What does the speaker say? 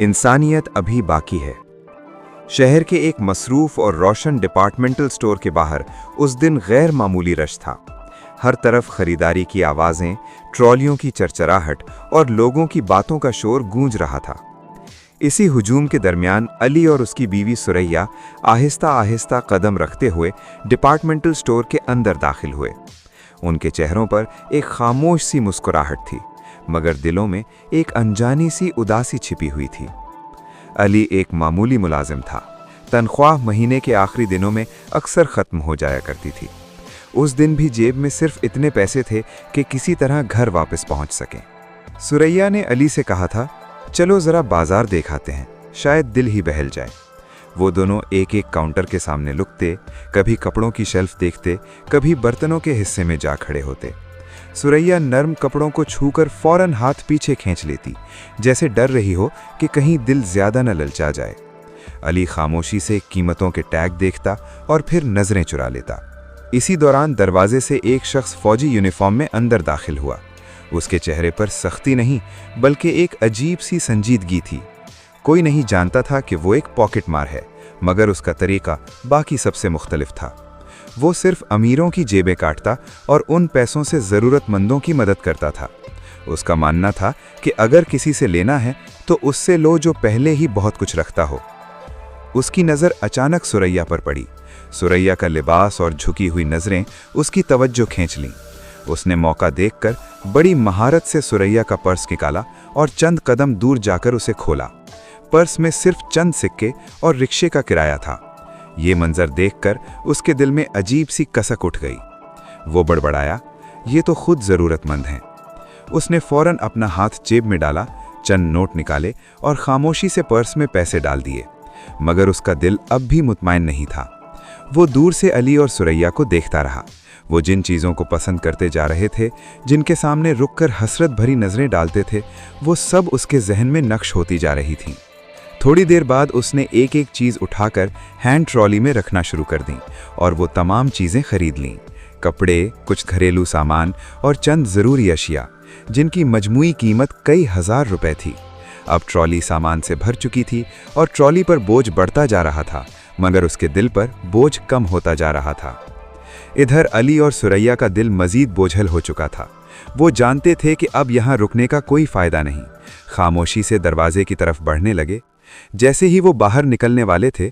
इंसानियत अभी बाकी है। शहर के एक मसरूफ और रोशन डिपार्टमेंटल स्टोर के बाहर उस दिन गैर मामूली रश था। हर तरफ खरीदारी की आवाज़ें, ट्रॉलियों की चरचराहट और लोगों की बातों का शोर गूंज रहा था। इसी हुजूम के दरमियान अली और उसकी बीवी सुरैया आहिस्ता आहिस्ता कदम रखते हुए डिपार्टमेंटल स्टोर के अंदर दाखिल हुए। उनके चेहरों पर एक खामोश सी मुस्कुराहट थी, मगर दिलों में एक अनजानी सी उदासी छिपी हुई थी। अली एक मामूली मुलाजिम था। तनख्वाह महीने के आखिरी दिनों में अक्सर ख़त्म हो जाया करती थी। उस दिन भी जेब में सिर्फ इतने पैसे थे कि किसी तरह घर वापस पहुंच सकें। सुरैया ने अली से कहा था, चलो ज़रा बाजार देख आते हैं, शायद दिल ही बहल जाए। वो दोनों एक एक काउंटर के सामने लुकते, कभी कपड़ों की शेल्फ देखते, कभी बर्तनों के हिस्से में जा खड़े होते। सुरैया नर्म कपड़ों को छूकर फौरन हाथ पीछे खींच लेती, जैसे डर रही हो कि कहीं दिल ज़्यादा न ललचा जाए। अली खामोशी से कीमतों के टैग देखता और फिर नज़रें चुरा लेता। इसी दौरान दरवाजे से एक शख्स फौजी यूनिफॉर्म में अंदर दाखिल हुआ। उसके चेहरे पर सख्ती नहीं, बल्कि एक अजीब सी संजीदगी थी। कोई नहीं जानता था कि वो एक पॉकेट मार है, मगर उसका तरीका बाकी सबसे मुख्तलिफ था। वो सिर्फ अमीरों की जेबें काटता और उन पैसों से ज़रूरतमंदों की मदद करता था। उसका मानना था कि अगर किसी से लेना है तो उससे लो जो पहले ही बहुत कुछ रखता हो। उसकी नज़र अचानक सुरैया पर पड़ी। सुरैया का लिबास और झुकी हुई नज़रें उसकी तवज्जो खींच लीं। उसने मौका देखकर बड़ी महारत से सुरैया का पर्स निकाला और चंद कदम दूर जाकर उसे खोला। पर्स में सिर्फ चंद सिक्के और रिक्शे का किराया था। ये मंजर देखकर उसके दिल में अजीब सी कसक उठ गई। वो बड़बड़ाया, ये तो खुद ज़रूरतमंद हैं। उसने फौरन अपना हाथ जेब में डाला, चंद नोट निकाले और खामोशी से पर्स में पैसे डाल दिए, मगर उसका दिल अब भी मुतमईन नहीं था। वो दूर से अली और सुरैया को देखता रहा। वो जिन चीज़ों को पसंद करते जा रहे थे, जिनके सामने रुककर हसरत भरी नज़रें डालते थे, वो सब उसके जहन में नक्श होती जा रही थीं। थोड़ी देर बाद उसने एक एक चीज़ उठाकर हैंड ट्रॉली में रखना शुरू कर दी और वो तमाम चीज़ें खरीद लीं। कपड़े, कुछ घरेलू सामान और चंद ज़रूरी अशिया, जिनकी मजमूई कीमत कई हज़ार रुपए थी। अब ट्रॉली सामान से भर चुकी थी और ट्रॉली पर बोझ बढ़ता जा रहा था, मगर उसके दिल पर बोझ कम होता जा रहा था। इधर अली और सुरैया का दिल मज़ीद बोझल हो चुका था। वो जानते थे कि अब यहाँ रुकने का कोई फ़ायदा नहीं। खामोशी से दरवाजे की तरफ बढ़ने लगे। जैसे ही वो बाहर निकलने वाले थे,